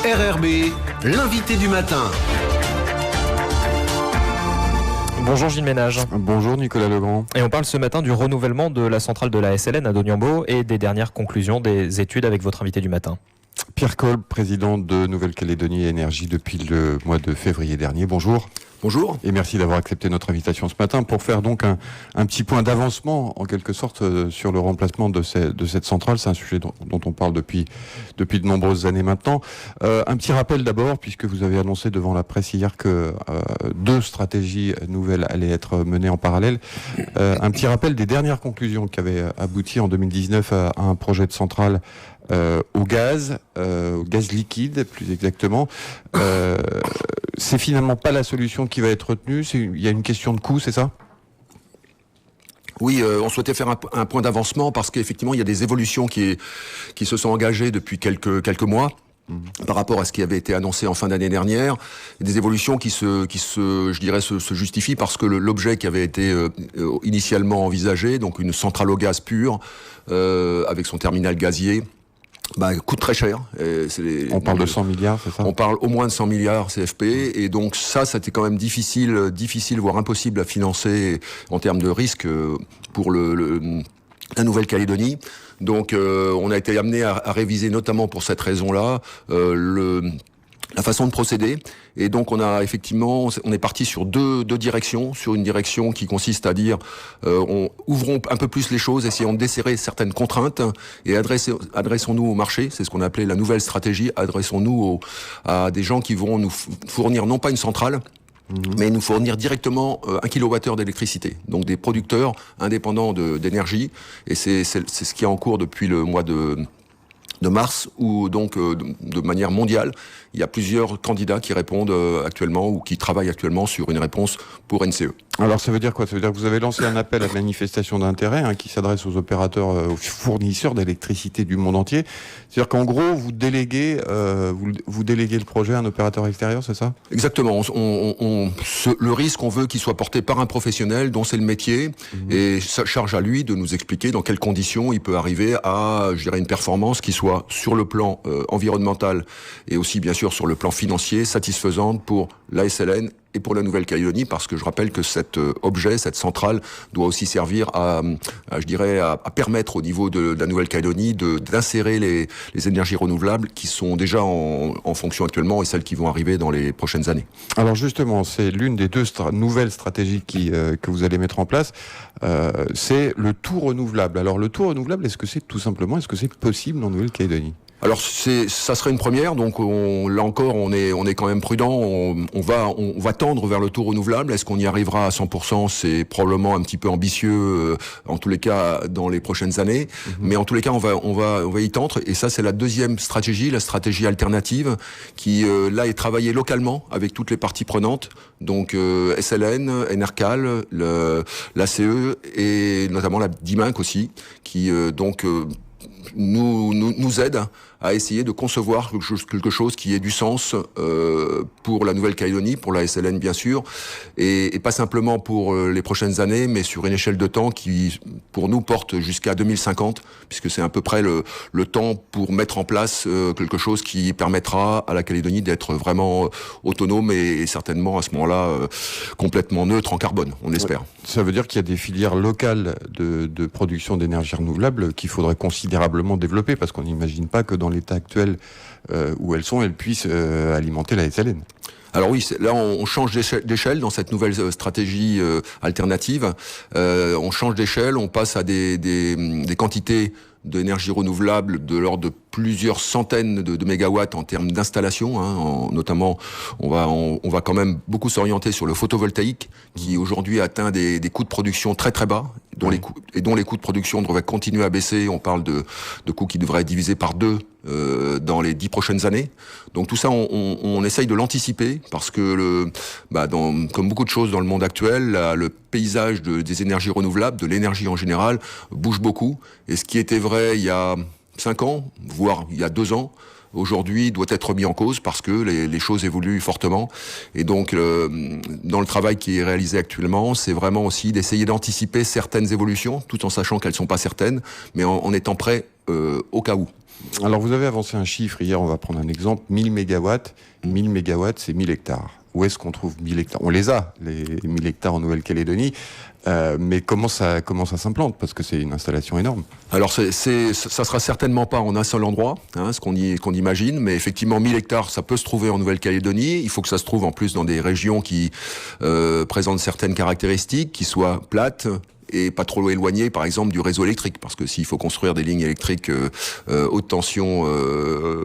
RRB, l'invité du matin. Bonjour Gilles Ménage. Bonjour Nicolas Legrand. Et on parle ce matin du renouvellement de la centrale de la SLN à Doniambo et des dernières conclusions des études avec votre invité du matin. Pierre Kolb, président de Nouvelle-Calédonie Énergie depuis le mois de février dernier. Bonjour. Bonjour. Et merci d'avoir accepté notre invitation ce matin pour faire donc un petit point d'avancement en quelque sorte sur le remplacement de cette centrale. C'est un sujet dont on parle depuis de nombreuses années maintenant. Un petit rappel d'abord, puisque vous avez annoncé devant la presse hier que 2 stratégies nouvelles allaient être menées en parallèle. Un petit rappel des dernières conclusions qui avaient abouti en 2019 à un projet de centrale au gaz liquide plus exactement. C'est finalement pas la solution qui va être retenue. Il y a une question de coût, c'est ça ? Oui, on souhaitait faire un point d'avancement parce qu'effectivement il y a des évolutions qui se sont engagées depuis quelques mois. Par rapport à ce qui avait été annoncé en fin d'année dernière, des évolutions qui se justifient parce que l'objet qui avait été initialement envisagé, donc une centrale au gaz pure avec son terminal gazier, coûte très cher. On parle de 100 milliards, c'est ça ? On parle au moins de 100 milliards CFP, et donc c'était quand même difficile, voire impossible à financer en termes de risque pour la Nouvelle-Calédonie. Donc on a été amené à réviser notamment pour cette raison-là la façon de procéder. Et donc on est parti sur deux directions, sur une direction qui consiste à dire ouvrons un peu plus les choses, essayons de desserrer certaines contraintes et adressons-nous au marché, c'est ce qu'on a appelé la nouvelle stratégie, adressons-nous à des gens qui vont nous fournir non pas une centrale, mais nous fournir directement 1 kWh d'électricité. Donc des producteurs indépendants d'énergie, et c'est ce qui est en cours depuis le mois de mars, où donc de manière mondiale, il y a plusieurs candidats qui répondent actuellement ou qui travaillent actuellement sur une réponse pour NCE. Alors ça veut dire quoi ? Ça veut dire que vous avez lancé un appel à manifestation d'intérêt qui s'adresse aux opérateurs, aux fournisseurs d'électricité du monde entier. C'est-à-dire qu'en gros, vous déléguez le projet à un opérateur extérieur, c'est ça ? Exactement. Le risque, on veut qu'il soit porté par un professionnel dont c'est le métier, et ça charge à lui de nous expliquer dans quelles conditions il peut arriver à, une performance qui soit sur le plan environnemental et aussi bien sûr sur le plan financier satisfaisante pour la SLN et pour la Nouvelle-Calédonie, parce que je rappelle que cette centrale doit aussi servir à permettre au niveau de la Nouvelle-Calédonie d'insérer les énergies renouvelables qui sont déjà en fonction actuellement et celles qui vont arriver dans les prochaines années. Alors justement, c'est l'une des 2 nouvelles stratégies que vous allez mettre en place, c'est le tout renouvelable. Alors le tout renouvelable, est-ce que c'est possible en Nouvelle-Calédonie ? Alors ça serait une première, donc là encore on est quand même prudent, on va tendre vers le tout renouvelable. Est-ce qu'on y arrivera à 100%? C'est probablement un petit peu ambitieux en tous les cas dans les prochaines années, mais en tous les cas on va y tendre, et ça c'est la deuxième stratégie, la stratégie alternative qui là est travaillée localement avec toutes les parties prenantes, donc SLN, Enercal, l'ACE et notamment la DIMINC aussi, qui nous aide à essayer de concevoir quelque chose qui ait du sens pour la Nouvelle-Calédonie, pour la SLN bien sûr, et pas simplement pour les prochaines années, mais sur une échelle de temps qui, pour nous, porte jusqu'à 2050, puisque c'est à peu près le temps pour mettre en place quelque chose qui permettra à la Calédonie d'être vraiment autonome et certainement à ce moment-là complètement neutre en carbone, on espère. Ça veut dire qu'il y a des filières locales de production d'énergie renouvelable qu'il faudrait considérablement développer, parce qu'on n'imagine pas que dans l'état actuel où elles puissent alimenter la SLN. Alors oui, là on change d'échelle dans cette nouvelle stratégie alternative. On change d'échelle, on passe à des quantités d'énergie renouvelable de l'ordre de plusieurs centaines de mégawatts en termes d'installation, notamment on va quand même beaucoup s'orienter sur le photovoltaïque qui aujourd'hui atteint des coûts de production très très bas, dont les coûts de production devraient continuer à baisser. On parle de coûts qui devraient être divisés par 2 dans les 10 prochaines années. Donc tout ça, on essaye de l'anticiper parce que comme beaucoup de choses dans le monde actuel, le paysage des énergies renouvelables, de l'énergie en général, bouge beaucoup. Et ce qui était vrai il y a 5 ans, voire il y a 2 ans, aujourd'hui doit être mis en cause parce que les choses évoluent fortement. Et donc, dans le travail qui est réalisé actuellement, c'est vraiment aussi d'essayer d'anticiper certaines évolutions, tout en sachant qu'elles ne sont pas certaines, mais en étant prêt au cas où. Alors vous avez avancé un chiffre hier, on va prendre un exemple, 1000 mégawatts. 1000 mégawatts, c'est 1000 hectares. Où est-ce qu'on trouve 1000 hectares? On les a, les 1000 hectares en Nouvelle-Calédonie. Mais comment ça s'implante? Parce que c'est une installation énorme. Alors ça sera certainement pas en un seul endroit, ce qu'on imagine, mais effectivement 1000 hectares, ça peut se trouver en Nouvelle-Calédonie. Il faut que ça se trouve en plus dans des régions qui présentent certaines caractéristiques, qui soient plates, et pas trop éloigné, par exemple, du réseau électrique, parce que s'il faut construire des lignes électriques haute tension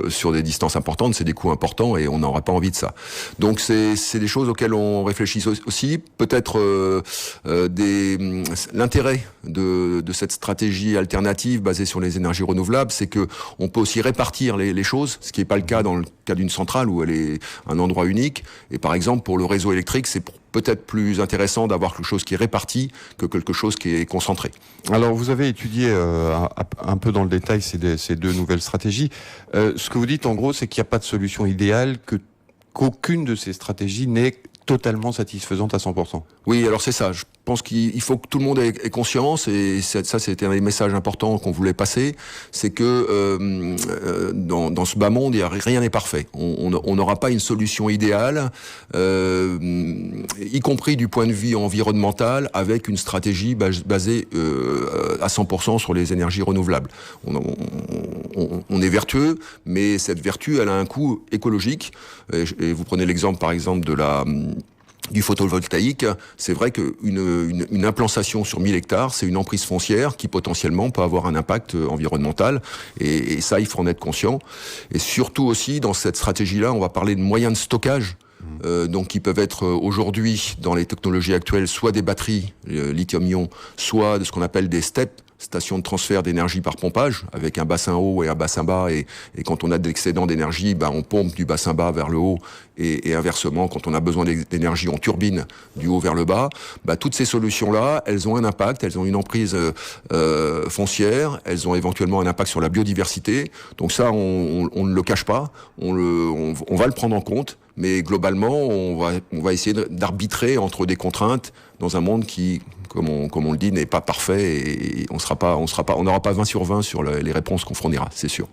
sur des distances importantes, c'est des coûts importants et on n'aura pas envie de ça. Donc c'est des choses auxquelles on réfléchit aussi. Peut-être l'intérêt de cette stratégie alternative basée sur les énergies renouvelables, c'est que on peut aussi répartir les choses, ce qui n'est pas le cas dans le cas d'une centrale où elle est un endroit unique. Et par exemple, pour le réseau électrique, c'est peut-être plus intéressant d'avoir quelque chose qui est réparti que quelque chose qui est concentré. Alors, vous avez étudié un peu dans le détail ces deux nouvelles stratégies. Ce que vous dites, en gros, c'est qu'il n'y a pas de solution idéale, qu'aucune de ces stratégies n'est totalement satisfaisante à 100%. Oui, alors c'est ça. Je pense qu'il faut que tout le monde ait conscience, et ça c'était un des messages importants qu'on voulait passer, c'est que dans ce bas monde, rien n'est parfait. On n'aura pas une solution idéale, y compris du point de vue environnemental, avec une stratégie basée à 100% sur les énergies renouvelables. On est vertueux, mais cette vertu, elle a un coût écologique. Et vous prenez l'exemple, par exemple, du photovoltaïque. C'est vrai qu'une implantation sur 1000 hectares, c'est une emprise foncière qui potentiellement peut avoir un impact environnemental. Et ça, il faut en être conscient. Et surtout aussi, dans cette stratégie-là, on va parler de moyens de stockage. Donc qui peuvent être aujourd'hui, dans les technologies actuelles, soit des batteries lithium-ion, soit de ce qu'on appelle des STEP, stations de transfert d'énergie par pompage, avec un bassin haut et un bassin bas, et quand on a de l'excédent d'énergie, on pompe du bassin bas vers le haut, et inversement, quand on a besoin d'énergie, on turbine du haut vers le bas. Toutes ces solutions-là, elles ont un impact, elles ont une emprise foncière, elles ont éventuellement un impact sur la biodiversité. Donc ça, on ne le cache pas, on va le prendre en compte, mais globalement, on va essayer d'arbitrer entre des contraintes dans un monde qui, comme on le dit, n'est pas parfait, et on n'aura pas 20 sur 20 sur les réponses qu'on fournira, c'est sûr.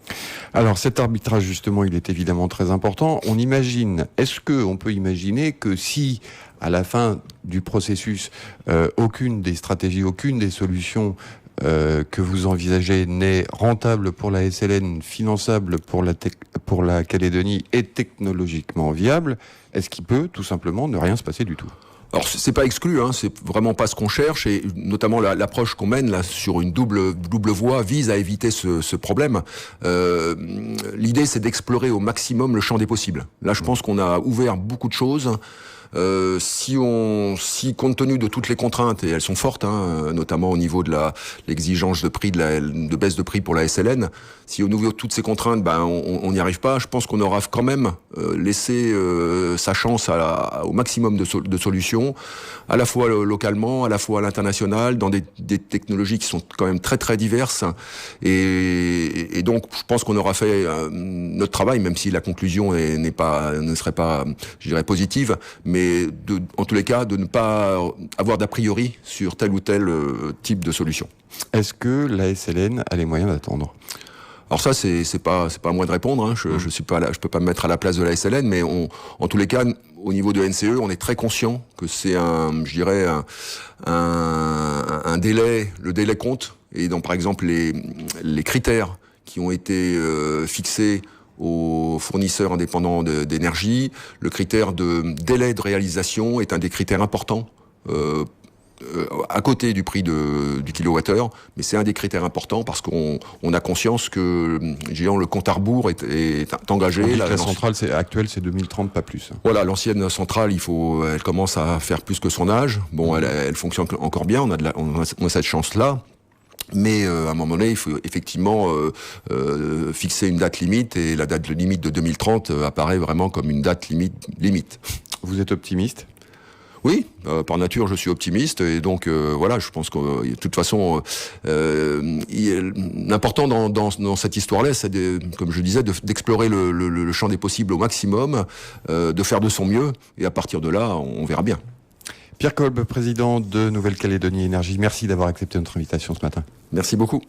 Alors cet arbitrage, justement, il est évidemment très important. Est-ce qu'on peut imaginer que si, à la fin du processus, aucune des stratégies, aucune des solutions que vous envisagez n'est rentable pour la SLN, finançable pour la Calédonie et technologiquement viable, est-ce qu'il peut tout simplement ne rien se passer du tout ? Alors c'est pas exclu, c'est vraiment pas ce qu'on cherche, et notamment l'approche qu'on mène là sur une double voie vise à éviter ce problème. L'idée, c'est d'explorer au maximum le champ des possibles. Là, je pense qu'on a ouvert beaucoup de choses. Si compte tenu de toutes les contraintes, et elles sont fortes, notamment au niveau de l'exigence de prix, de baisse de prix pour la SLN, si au niveau de toutes ces contraintes, on n'y arrive pas, je pense qu'on aura quand même laissé sa chance au maximum de solutions, à la fois localement, à la fois à l'international, dans des technologies qui sont quand même très très diverses, et donc je pense qu'on aura fait notre travail, même si la conclusion ne serait pas, je dirais, positive, mais en tous les cas, de ne pas avoir d'a priori sur tel ou tel type de solution. Est-ce que la SLN a les moyens d'attendre ? Alors ça, c'est pas à moi de répondre. Je suis pas là, je peux pas me mettre à la place de la SLN, mais en tous les cas, au niveau de NCE, on est très conscient que c'est un délai. Le délai compte. Et donc, par exemple, les critères qui ont été fixés aux fournisseurs indépendants d'énergie, le critère de délai de réalisation est un des critères importants, à côté du prix du kilowattheure, mais c'est un des critères importants parce qu'on a conscience que le compte à rebours est engagé. La centrale actuelle, c'est 2030, pas plus. Voilà, l'ancienne centrale, elle commence à faire plus que son âge. Bon, elle fonctionne encore bien, on a cette chance-là. Mais à un moment donné, il faut effectivement fixer une date limite, et la date limite de 2030 apparaît vraiment comme une date limite. Vous êtes optimiste ? Oui, par nature, je suis optimiste, et donc voilà, je pense que de toute façon, l'important dans cette histoire-là, c'est comme je disais, d'explorer le champ des possibles au maximum, de faire de son mieux, et à partir de là, on verra bien. Pierre Kolb, président de Nouvelle-Calédonie Énergie, merci d'avoir accepté notre invitation ce matin. Merci beaucoup.